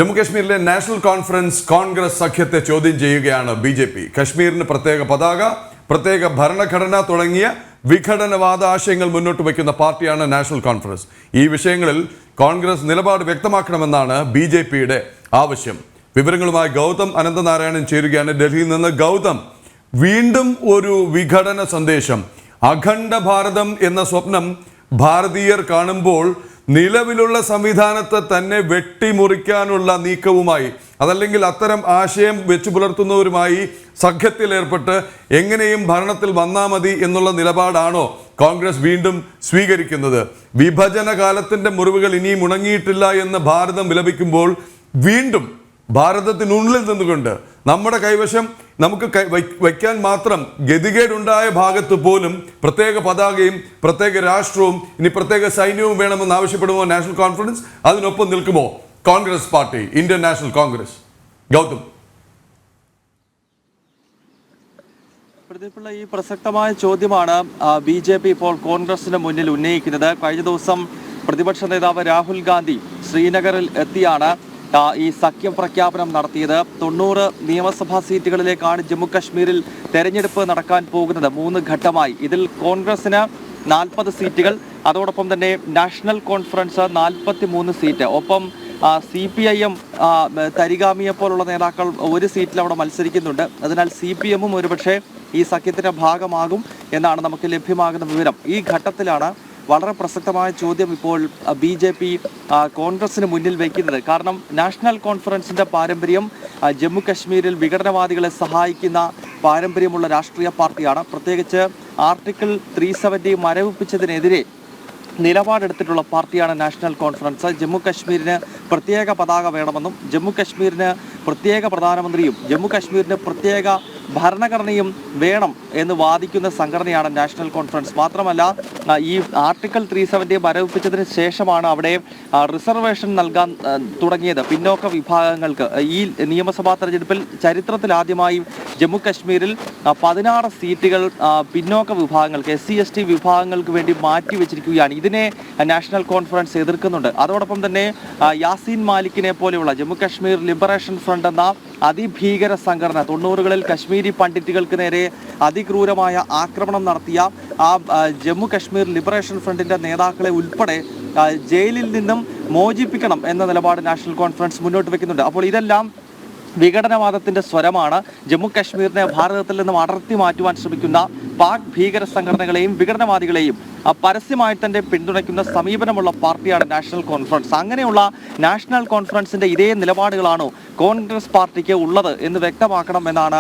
ജമ്മുകശ്മീരിലെ national conference Congress സഖ്യത്തെ ചോദ്യം ചെയ്യുകയാണ് ബിജെപി. കശ്മീരിന് പ്രത്യേക പതാക, പ്രത്യേക ഭരണഘടന തുടങ്ങിയ വിഘടനവാദ ആശയങ്ങൾ മുന്നോട്ട് വയ്ക്കുന്ന പാർട്ടിയാണ് നാഷണൽ കോൺഫറൻസ്. ഈ വിഷയങ്ങളിൽ കോൺഗ്രസ് നിലപാട് വ്യക്തമാക്കണമെന്നാണ് ബിജെപിയുടെ ആവശ്യം. വിവരങ്ങളുമായി ഗൗതം അനന്തനാരായണൻ ചേരുകയാണ് ഡൽഹിയിൽ നിന്ന്. ഗൗതം, വീണ്ടും ഒരു വിഘടന സന്ദേശം. അഖണ്ഡ ഭാരതം എന്ന സ്വപ്നം ഭാരതീയർ കാണുമ്പോൾ നിലവിലുള്ള സംവിധാനത്തെ തന്നെ വെട്ടിമുറിക്കാനുള്ള നീക്കവുമായി, അതല്ലെങ്കിൽ അത്തരം ആശയം വെച്ചു പുലർത്തുന്നവരുമായി സഖ്യത്തിലേർപ്പെട്ട് എങ്ങനെയും ഭരണത്തിൽ വന്നാൽ മതി എന്നുള്ള നിലപാടാണോ കോൺഗ്രസ് വീണ്ടും സ്വീകരിക്കുന്നത്? വിഭജന കാലത്തിന്റെ മുറിവുകൾ ഇനിയും ഉണങ്ങിയിട്ടില്ല എന്ന് ഭാരതം വിലപിക്കുമ്പോൾ വീണ്ടും ഭാരതത്തിനുള്ളിൽ നിന്നുകൊണ്ട് നമ്മുടെ കൈവശം നമുക്ക് വയ്ക്കാൻ മാത്രം ഗതികേടുണ്ടായ ഭാഗത്ത് പോലും പ്രത്യേക പതാകയും പ്രത്യേക രാഷ്ട്രവും ഇനി പ്രത്യേക സൈന്യവും വേണമെന്ന് ആവശ്യപ്പെടുമോ നാഷണൽ കോൺഫറൻസ്? അതിനൊപ്പം നിൽക്കുമോ Congress party, Indian National Congress? Gautam, പ്രതിപുള്ള ഈ പ്രസക്തമായ ചോദ്യമാണ് ബി.ജെ.പി. ഇപ്പോൾ കോൺഗ്രസിന് മുന്നിൽ ഉന്നയിക്കുന്നത്. കഴിഞ്ഞ ദിവസം പ്രതിപക്ഷ നേതാവ് രാഹുൽ ഗാന്ധി ശ്രീനഗറിൽ എത്തിയാണ് ഈ സഖ്യം പ്രഖ്യാപനം നടത്തിയത്. 90 നിയമസഭാ സീറ്റുകളിലേക്കാണ് ജമ്മു കശ്മീരിൽ തെരഞ്ഞെടുപ്പ് നടക്കാൻ പോകുന്നത് 3 ഘട്ടമായി. ഇതിൽ കോൺഗ്രസിന് 40 സീറ്റുകൾ, അതോടൊപ്പം തന്നെ നാഷണൽ കോൺഫറൻസ് 43 സീറ്റ്, ഒപ്പം CPIM തരിഗാമിയെ പോലുള്ള നേതാക്കൾ ഒരു സീറ്റിൽ അവിടെ മത്സരിക്കുന്നുണ്ട്. അതിനാൽ CPM-ഉം ഒരുപക്ഷെ ഈ സഖ്യത്തിന്റെ ഭാഗമാകും എന്നാണ് നമുക്ക് ലഭ്യമാകുന്ന വിവരം. ഈ ഘട്ടത്തിലാണ് വളരെ പ്രസക്തമായ ചോദ്യം ഇപ്പോൾ ബി.ജെ.പി. കോൺഗ്രസിന് മുന്നിൽ വയ്ക്കുന്നത്. കാരണം നാഷണൽ കോൺഫറൻസിന്റെ പാരമ്പര്യം ജമ്മു കശ്മീരിൽ വിഘടനവാദികളെ സഹായിക്കുന്ന പാരമ്പര്യമുള്ള രാഷ്ട്രീയ പാർട്ടിയാണ്. പ്രത്യേകിച്ച് ആർട്ടിക്കിൾ 370 മരവിപ്പിച്ചതിനെതിരെ നിലപാടെടുത്തിട്ടുള്ള പാർട്ടിയാണ് നാഷണൽ കോൺഫറൻസ്. ജമ്മു കശ്മീരിന് പ്രത്യേക പതാക വേണമെന്നും ജമ്മു കശ്മീരിന് പ്രത്യേക പ്രധാനമന്ത്രിയും ജമ്മു കശ്മീരിന് പ്രത്യേക ഭരണഘടനയും വേണം എന്ന് വാദിക്കുന്ന സംഘടനയാണ് നാഷണൽ കോൺഫറൻസ്. മാത്രമല്ല, ഈ ആർട്ടിക്കിൾ 370 മരവിപ്പിച്ചതിന് ശേഷമാണ് അവിടെ റിസർവേഷൻ നൽകാൻ തുടങ്ങിയത് പിന്നോക്ക വിഭാഗങ്ങൾക്ക്. ഈ നിയമസഭാ തെരഞ്ഞെടുപ്പിൽ ചരിത്രത്തിൽ ആദ്യമായി ജമ്മു കശ്മീരിൽ 16 സീറ്റുകൾ പിന്നോക്ക വിഭാഗങ്ങൾക്ക്, SC/ST വിഭാഗങ്ങൾക്ക് വേണ്ടി മാറ്റിവെച്ചിരിക്കുകയാണ്. ഇതിനെ നാഷണൽ കോൺഫറൻസ് എതിർക്കുന്നുണ്ട്. അതോടൊപ്പം തന്നെ യാസീൻ മാലിക്കിനെ പോലെയുള്ള ജമ്മു കശ്മീർ ലിബറേഷൻ ഫ്രണ്ട് എന്ന അതിഭീകര സംഘടന 90കളിൽ കശ്മീരി പണ്ഡിറ്റുകൾക്ക് നേരെ അതിക്രൂരമായ ആക്രമണം നടത്തിയ ആ ജമ്മു കശ്മീർ ലിബറേഷൻ ഫ്രണ്ടിന്റെ നേതാക്കളെ ഉൾപ്പെടെ ജയിലിൽ നിന്നും മോചിപ്പിക്കണം എന്ന നിലപാട് നാഷണൽ കോൺഫറൻസ് മുന്നോട്ട് വെക്കുന്നുണ്ട്. അപ്പോൾ ഇതെല്ലാം വിഘടനവാദത്തിന്റെ സ്വരമാണ്. ജമ്മു കശ്മീരിനെ ഭാരതത്തിൽ നിന്നും അടർത്തി മാറ്റുവാൻ ശ്രമിക്കുന്ന പാക് ഭീകര സംഘടനകളെയും വിഘടനവാദികളെയും പരസ്യമായി തന്നെ പിന്തുണയ്ക്കുന്ന സമീപനമുള്ള പാർട്ടിയാണ് നാഷണൽ കോൺഫറൻസ്. അങ്ങനെയുള്ള നാഷണൽ കോൺഫറൻസിന്റെ ഇതേ നിലപാടുകളാണോ കോൺഗ്രസ് പാർട്ടിക്ക് ഉള്ളത് എന്ന് വ്യക്തമാക്കണം എന്നാണ്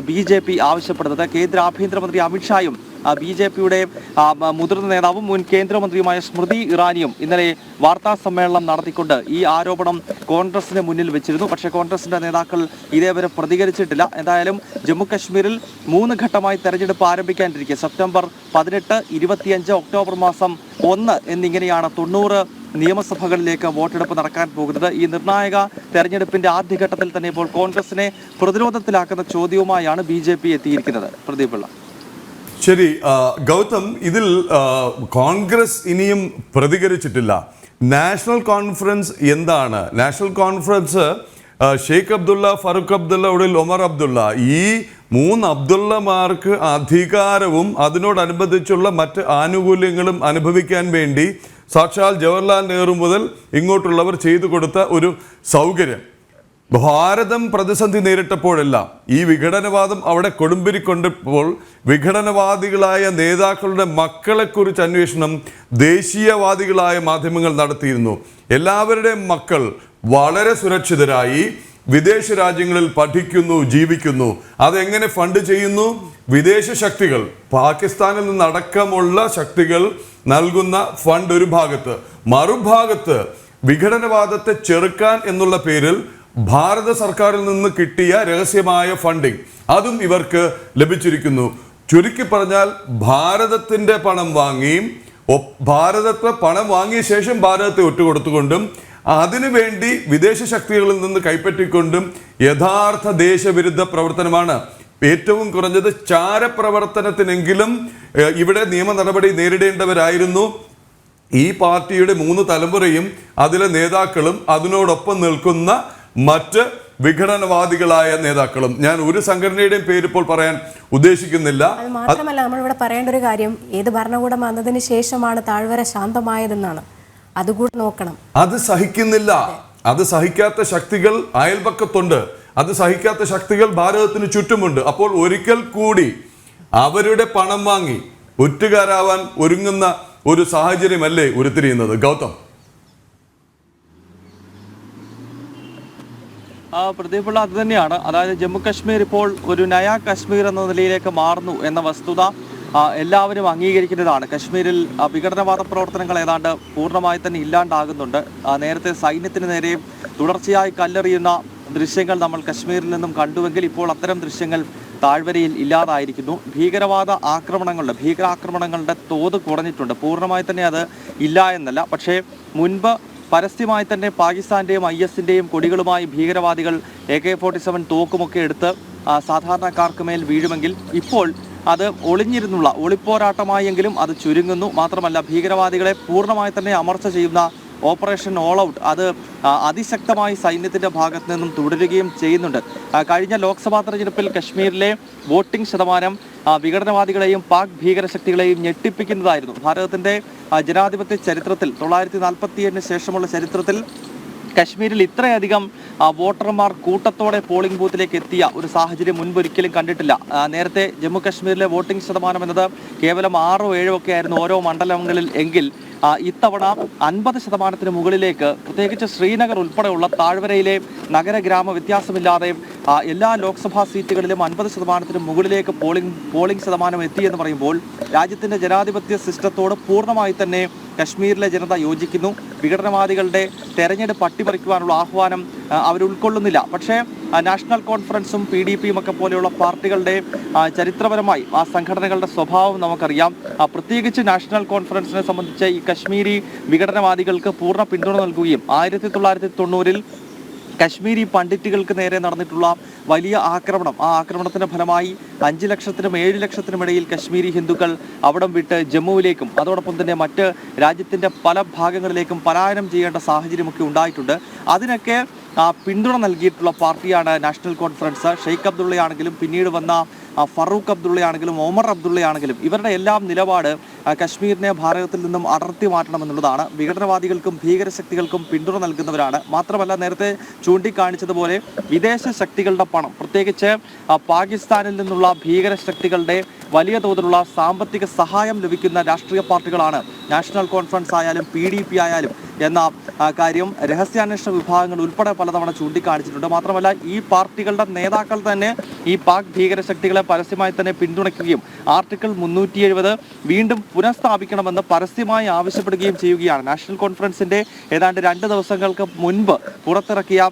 ബി.ജെ.പി. ആവശ്യപ്പെടുന്നത്. കേന്ദ്ര ആഭ്യന്തരമന്ത്രി അമിത്ഷായും ബി.ജെ.പിയുടെ മുതിർന്ന നേതാവും മുൻ കേന്ദ്രമന്ത്രിയുമായ സ്മൃതി ഇറാനിയും ഇന്നലെ വാർത്താ സമ്മേളനം നടത്തിക്കൊണ്ട് ഈ ആരോപണം കോൺഗ്രസിന് മുന്നിൽ വെച്ചിരുന്നു. പക്ഷേ കോൺഗ്രസിന്റെ നേതാക്കൾ ഇതേവരെ പ്രതികരിച്ചിട്ടില്ല. എന്തായാലും ജമ്മു കശ്മീരിൽ 3 ഘട്ടമായി തെരഞ്ഞെടുപ്പ് ആരംഭിക്കാനിരിക്കെ സെപ്റ്റംബർ 18, 25, ഒക്ടോബർ മാസം 1 എന്നിങ്ങനെയാണ് 90 നിയമസഭകളിലേക്ക് വോട്ടെടുപ്പ് നടക്കാൻ പോകുന്നത്. ഈ നിർണായക തെരഞ്ഞെടുപ്പിന്റെ ആദ്യഘട്ടത്തിൽ തന്നെ ഇപ്പോൾ കോൺഗ്രസിനെ പ്രതിരോധത്തിലാക്കുന്ന ചോദ്യവുമായാണ് ബി.ജെ.പി. എത്തിയിരിക്കുന്നത്. പ്രദീപ്. ശരി ഗൗതം, ഇതിൽ കോൺഗ്രസ് ഇനിയും പ്രതികരിച്ചിട്ടില്ല. നാഷണൽ കോൺഫറൻസ് എന്താണ്? നാഷണൽ കോൺഫറൻസ് ഷെയ്ഖ് അബ്ദുള്ള, ഫറൂഖ് അബ്ദുള്ള, ഒടുവിൽ ഒമർ അബ്ദുള്ള, ഈ 3 അബ്ദുള്ളമാർക്ക് അധികാരവും അതിനോടനുബന്ധിച്ചുള്ള മറ്റ് ആനുകൂല്യങ്ങളും അനുഭവിക്കാൻ വേണ്ടി സാക്ഷാൽ ജവഹർലാൽ നെഹ്റു മുതൽ ഇങ്ങോട്ടുള്ളവർ ചെയ്തു കൊടുത്ത ഒരു സൗകര്യം. ഭാരതം പ്രതിസന്ധി നേരിട്ടപ്പോഴെല്ലാം ഈ വിഘടനവാദം അവിടെ കൊടുമ്പിരിക്കൊണ്ടപ്പോൾ വിഘടനവാദികളായ നേതാക്കളുടെ മക്കളെക്കുറിച്ച് അന്വേഷണം ദേശീയവാദികളായ മാധ്യമങ്ങൾ നടത്തിയിരുന്നു. എല്ലാവരുടെയും മക്കൾ വളരെ സുരക്ഷിതരായി വിദേശ രാജ്യങ്ങളിൽ പഠിക്കുന്നു, ജീവിക്കുന്നു. അതെങ്ങനെ ഫണ്ട് ചെയ്യുന്നു? വിദേശ ശക്തികൾ, പാകിസ്ഥാനിൽ നിന്നടക്കമുള്ള ശക്തികൾ നൽകുന്ന ഫണ്ട് ഒരു ഭാഗത്ത്, മറുഭാഗത്ത് വിഘടനവാദത്തെ ചെറുക്കാൻ എന്നുള്ള പേരിൽ ഭാരത സർക്കാരിൽ നിന്ന് കിട്ടിയ രഹസ്യമായ ഫണ്ടിങ് അതും ഇവർക്ക് ലഭിച്ചിരിക്കുന്നു. ചുരുക്കി പറഞ്ഞാൽ ഭാരതത്തിന്റെ പണം വാങ്ങിയും ഭാരതത്തെ പണം വാങ്ങിയ ശേഷം ഭാരതത്തെ ഒറ്റുകൊടുത്തുകൊണ്ടും അതിനുവേണ്ടി വിദേശ ശക്തികളിൽ നിന്ന് കൈപ്പറ്റിക്കൊണ്ടും യഥാർത്ഥ ദേശവിരുദ്ധ പ്രവർത്തനമാണ്. ഏറ്റവും കുറഞ്ഞത് ചാരപ്രവർത്തനത്തിനെങ്കിലും ഇവിടെ നിയമ നടപടി നേരിടേണ്ടവരായിരുന്നു ഈ പാർട്ടിയുടെ 3 തലമുറയും അതിലെ നേതാക്കളും അതിനോടൊപ്പം നിൽക്കുന്ന മറ്റ് വിഘടനവാദികളായ നേതാക്കളും. ഞാൻ ഒരു സംഘടനയുടെയും പേര് ഇപ്പോൾ പറയാൻ ഉദ്ദേശിക്കുന്നില്ല. അത് മാത്രമല്ല, നമ്മളിവിടെ പറയേണ്ട ഒരു കാര്യം, ഏത് ഭരണകൂടം വന്നതിന് ശേഷമാണ് താഴ്വര ശാന്തമായതെന്നാണ്. അതുകൂടി നോക്കണം. അത് സഹിക്കുന്നില്ല. അത് സഹിക്കാത്ത ശക്തികൾ അയൽപക്കത്തുണ്ട്. അത് സഹിക്കാത്ത ശക്തികൾ ഭാരതത്തിന് ചുറ്റുമുണ്ട്. അപ്പോൾ ഒരിക്കൽ കൂടി അവരുടെ പണം വാങ്ങി ഒറ്റുകാരാവാൻ ഒരുങ്ങുന്ന ഒരു സാഹചര്യമല്ലേ ഉരുത്തിരിയുന്നത്? ഗൗതം, പ്രദീപുള്ള അത് തന്നെയാണ്. അതായത് ജമ്മു കശ്മീർ ഇപ്പോൾ ഒരു നയാ കശ്മീർ എന്ന നിലയിലേക്ക് മാറുന്നു എന്ന വസ്തുത എല്ലാവരും അംഗീകരിക്കുന്നതാണ്. കശ്മീരിൽ വിഘടനവാദ പ്രവർത്തനങ്ങൾ ഏതാണ്ട് പൂർണ്ണമായി തന്നെ ഇല്ലാണ്ടാകുന്നുണ്ട്. നേരത്തെ സൈന്യത്തിന് നേരെയും തുടർച്ചയായി കല്ലെറിയുന്ന ദൃശ്യങ്ങൾ നമ്മൾ കശ്മീരിൽ നിന്നും കണ്ടുവെങ്കിൽ ഇപ്പോൾ അത്തരം ദൃശ്യങ്ങൾ താഴ്വരയിൽ ഇല്ലാതായിരിക്കുന്നു. ഭീകരാക്രമണങ്ങളുടെ തോത് കുറഞ്ഞിട്ടുണ്ട്. പൂർണ്ണമായി തന്നെ അത് ഇല്ല എന്നല്ല, പക്ഷേ മുൻപ് പരസ്യമായി തന്നെ പാകിസ്ഥാന്റെയും IS-ന്റെയും കൊടികളുമായി ഭീകരവാദികൾ AK-47 തോക്കുമൊക്കെ എടുത്ത് സാധാരണക്കാർക്ക് മേൽ വീഴുമെങ്കിൽ ഇപ്പോൾ അത് ഒളിഞ്ഞിരുന്നുള്ള ഒളിപ്പോരാട്ടമായെങ്കിലും അത് ചുരുങ്ങുന്നു. മാത്രമല്ല, ഭീകരവാദികളെ പൂർണ്ണമായി തന്നെ അമർച്ച ചെയ്യുന്ന ഓപ്പറേഷൻ ഓൾ ഔട്ട് അത് അതിശക്തമായി സൈന്യത്തിന്റെ ഭാഗത്ത് നിന്നും തുടരുകയും ചെയ്യുന്നുണ്ട്. കഴിഞ്ഞ ലോക്സഭാ തെരഞ്ഞെടുപ്പിൽ കശ്മീരിലെ വോട്ടിംഗ് ശതമാനം വിഘടനവാദികളെയും പാക് ഭീകരശക്തികളെയും ഞെട്ടിപ്പിക്കുന്നതായിരുന്നു. ഭാരതത്തിന്റെ ജനാധിപത്യ ചരിത്രത്തിൽ 1947 ശേഷമുള്ള ചരിത്രത്തിൽ കശ്മീരിൽ ഇത്രയധികം വോട്ടർമാർ കൂട്ടത്തോടെ പോളിംഗ് ബൂത്തിലേക്ക് എത്തിയ ഒരു സാഹചര്യം മുൻപൊരിക്കലും കണ്ടിട്ടില്ല. നേരത്തെ ജമ്മു കശ്മീരിലെ വോട്ടിംഗ് ശതമാനം എന്നത് കേവലം 6 or 7 ഒക്കെ ആയിരുന്നു ഓരോ മണ്ഡലങ്ങളിൽ എങ്കിൽ ഇത്തവണ 50% മുകളിലേക്ക്, പ്രത്യേകിച്ച് ശ്രീനഗർ ഉൾപ്പെടെയുള്ള താഴ്വരയിലെ നഗര ഗ്രാമ വ്യത്യാസമില്ലാതെ എല്ലാ ലോക്സഭാ സീറ്റുകളിലും 50% മുകളിലേക്ക് പോളിംഗ് ശതമാനം എത്തി എന്ന് പറയുമ്പോൾ രാജ്യത്തിന്റെ ജനാധിപത്യ സിസ്റ്റത്തോട് പൂർണ്ണമായി തന്നെ കശ്മീരിലെ ജനത യോജിക്കുന്നു. വിഘടനവാദികളുടെ തെരഞ്ഞെടുപ്പ് അട്ടിമറിക്കുവാനുള്ള ആഹ്വാനം അവർ ഉൾക്കൊള്ളുന്നില്ല. പക്ഷേ നാഷണൽ കോൺഫറൻസും PDPയും ഒക്കെ പോലെയുള്ള പാർട്ടികളുടെ ചരിത്രപരമായി ആ സംഘടനകളുടെ സ്വഭാവം നമുക്കറിയാം. പ്രത്യേകിച്ച് നാഷണൽ കോൺഫറൻസിനെ സംബന്ധിച്ച് ഈ കശ്മീരി വിഘടനവാദികൾക്ക് പൂർണ്ണ പിന്തുണ നൽകുകയും 1990-ൽ കശ്മീരി പണ്ഡിറ്റുകൾക്ക് നേരെ നടന്നിട്ടുള്ള വലിയ ആക്രമണം, ആ ആക്രമണത്തിന്റെ ഫലമായി 5 ലക്ഷത്തിനും 7 ലക്ഷത്തിനും ഇടയിൽ കശ്മീരി ഹിന്ദുക്കൾ അവിടം വിട്ട് ജമ്മുവിലേക്കും അതോടൊപ്പം തന്നെ മറ്റ് രാജ്യത്തിന്റെ പല ഭാഗങ്ങളിലേക്കും പലായനം ചെയ്യേണ്ട സാഹചര്യമൊക്കെ ഉണ്ടായിട്ടുണ്ട്. അതിനൊക്കെ പിന്തുണ നൽകിയിട്ടുള്ള പാർട്ടിയാണ് നാഷണൽ കോൺഫറൻസ്. ഷെയ്ഖ് അബ്ദുള്ളയാണെങ്കിലും പിന്നീട് വന്ന ഫറൂഖ് അബ്ദുള്ളയാണെങ്കിലും ഒമർ അബ്ദുള്ളയാണെങ്കിലും ഇവരുടെ എല്ലാം നിലപാട് കശ്മീരിനെ ഭാരതത്തിൽ നിന്നും അടർത്തി മാറ്റണമെന്നുള്ളതാണ്. വിഘടനവാദികൾക്കും ഭീകരശക്തികൾക്കും പിന്തുണ നൽകുന്നവരാണ്. മാത്രമല്ല, നേരത്തെ ചൂണ്ടിക്കാണിച്ചതുപോലെ വിദേശ ശക്തികളുടെ പണം, പ്രത്യേകിച്ച് പാകിസ്ഥാനിൽ നിന്നുള്ള ഭീകരശക്തികളുടെ വലിയ തോതിലുള്ള സാമ്പത്തിക സഹായം ലഭിക്കുന്ന രാഷ്ട്രീയ പാർട്ടികളാണ് നാഷണൽ കോൺഫറൻസ് ആയാലും PDP ആയാലും എന്ന കാര്യം രഹസ്യാന്വേഷണ വിഭാഗങ്ങൾ ഉൾപ്പെടെ പലതവണ ചൂണ്ടിക്കാണിച്ചിട്ടുണ്ട്. മാത്രമല്ല, ഈ പാർട്ടികളുടെ നേതാക്കൾ തന്നെ ഈ പാക് ഭീകരശക്തികളെ പരസ്യമായി തന്നെ പിന്തുണയ്ക്കുകയും ആർട്ടിക്കിൾ 370 വീണ്ടും പുനഃസ്ഥാപിക്കണമെന്ന് പരസ്യമായി ആവശ്യപ്പെടുകയും ചെയ്യുകയാണ്. നാഷണൽ കോൺഫറൻസിന്റെ ഏതാണ്ട് 2 ദിവസങ്ങൾക്ക് മുൻപ് പുറത്തിറക്കിയ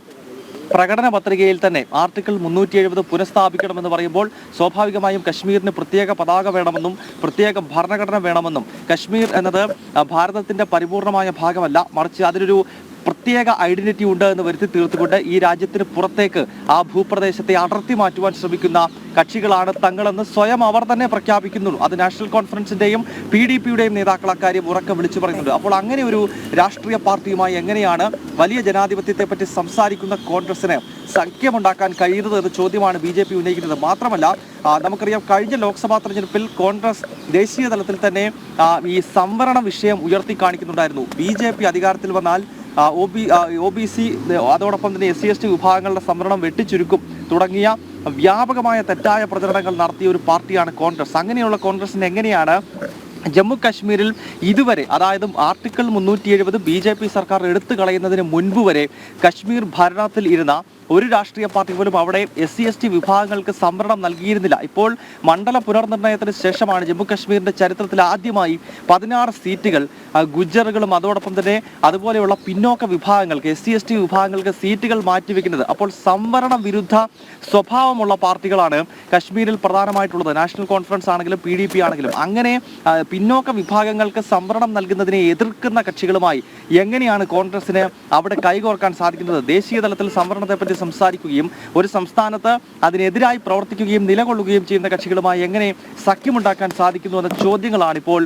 പ്രകടന പത്രികയിൽ തന്നെ ആർട്ടിക്കിൾ 370 പുനഃസ്ഥാപിക്കണമെന്ന് പറയുമ്പോൾ സ്വാഭാവികമായും കശ്മീരിന് പ്രത്യേക പതാക വേണമെന്നും പ്രത്യേക ഭരണഘടന വേണമെന്നും കശ്മീർ എന്നത് ഭാരതത്തിന്റെ പരിപൂർണമായ ഭാഗമല്ല, മറിച്ച് അതിനൊരു പ്രത്യേക ഐഡന്റിറ്റി ഉണ്ട് എന്ന് വരുത്തി തീർത്തുകൊണ്ട് ഈ രാജ്യത്തിന് പുറത്തേക്ക് ആ ഭൂപ്രദേശത്തെ അടർത്തി മാറ്റുവാൻ ശ്രമിക്കുന്ന കക്ഷികളാണ് തങ്ങളെന്ന് സ്വയം അവർ തന്നെ പ്രഖ്യാപിക്കുന്നുള്ളൂ. അത് നാഷണൽ കോൺഫറൻസിന്റെയും PDPയുടെയും നേതാക്കൾ അക്കാര്യം ഉറക്കെ വിളിച്ചു പറയുന്നുണ്ട്. അപ്പോൾ അങ്ങനെ ഒരു രാഷ്ട്രീയ പാർട്ടിയുമായി എങ്ങനെയാണ് വലിയ ജനാധിപത്യത്തെ പറ്റി സംസാരിക്കുന്ന കോൺഗ്രസിന് സഖ്യമുണ്ടാക്കാൻ കഴിയുന്നത് എന്ന ചോദ്യമാണ് BJP ഉന്നയിക്കുന്നത്. മാത്രമല്ല, നമുക്കറിയാം, കഴിഞ്ഞ ലോക്സഭാ തെരഞ്ഞെടുപ്പിൽ കോൺഗ്രസ് ദേശീയ തലത്തിൽ തന്നെ ഈ സംവരണ വിഷയം ഉയർത്തി കാണിക്കുന്നുണ്ടായിരുന്നു. BJP അധികാരത്തിൽ വന്നാൽ OBC അതോടൊപ്പം തന്നെ SC/ST വിഭാഗങ്ങളുടെ സംവരണം വെട്ടിച്ചുരുക്കും തുടങ്ങിയ വ്യാപകമായ തെറ്റായ പ്രചരണങ്ങൾ നടത്തിയ ഒരു പാർട്ടിയാണ് കോൺഗ്രസ്. അങ്ങനെയുള്ള കോൺഗ്രസിന് എങ്ങനെയാണ് ജമ്മു കാശ്മീരിൽ ഇതുവരെ, അതായത് ആർട്ടിക്കിൾ 370 BJP സർക്കാർ എടുത്തു കളയുന്നതിന് മുൻപ് വരെ കശ്മീർ ഭരണത്തിൽ ഇരുന്ന ഒരു രാഷ്ട്രീയ പാർട്ടി പോലും അവിടെ SC/ST വിഭാഗങ്ങൾക്ക് സംവരണം നൽകിയിരുന്നില്ല. ഇപ്പോൾ മണ്ഡല പുനർനിർണയത്തിന് ശേഷമാണ് ജമ്മു കാശ്മീരിന്റെ ചരിത്രത്തിൽ ആദ്യമായി 16 സീറ്റുകൾ ഗുജ്ജറുകളും അതോടൊപ്പം തന്നെ അതുപോലെയുള്ള പിന്നോക്ക വിഭാഗങ്ങൾക്ക് SC/ST വിഭാഗങ്ങൾക്ക് സീറ്റുകൾ മാറ്റിവെക്കുന്നത്. അപ്പോൾ സംവരണ വിരുദ്ധ സ്വഭാവമുള്ള പാർട്ടികളാണ് കശ്മീരിൽ പ്രധാനമായിട്ടുള്ളത്. നാഷണൽ കോൺഫറൻസ് ആണെങ്കിലും PDP ആണെങ്കിലും അങ്ങനെ പിന്നോക്ക വിഭാഗങ്ങൾക്ക് സംവരണം നൽകുന്നതിനെ എതിർക്കുന്ന കക്ഷികളുമായി എങ്ങനെയാണ് കോൺഗ്രസിന് അവിടെ കൈകോർക്കാൻ സാധിക്കുന്നത്? ദേശീയ തലത്തിൽ സംവരണത്തെപ്പറ്റി സംസാരിക്കുകയും ഒരു സംസ്ഥാനത്ത് അതിനെതിരായി പ്രവർത്തിക്കുകയും നിലകൊള്ളുകയും ചെയ്യുന്ന കക്ഷികളുമായി എങ്ങനെ സഖ്യമുണ്ടാക്കാൻ സാധിക്കുന്നു എന്ന ചോദ്യങ്ങളാണ് ഇപ്പോൾ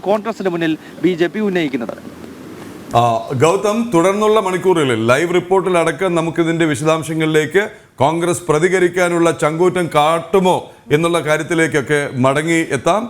കോൺഗ്രസിന് മുന്നിൽ BJP ഉന്നയിക്കുന്നത്. ഗൗതം, തുടർന്നുള്ള മണിക്കൂറുകളിൽ ലൈവ് റിപ്പോർട്ടിലടക്കം നമുക്കിതിന്റെ വിശദാംശങ്ങളിലേക്ക് കോൺഗ്രസ് പ്രതികരിക്കാനുള്ള ചങ്കൂറ്റം കാട്ടുമോ എന്നുള്ള കാര്യത്തിലേക്കൊക്കെ മടങ്ങി എത്താം.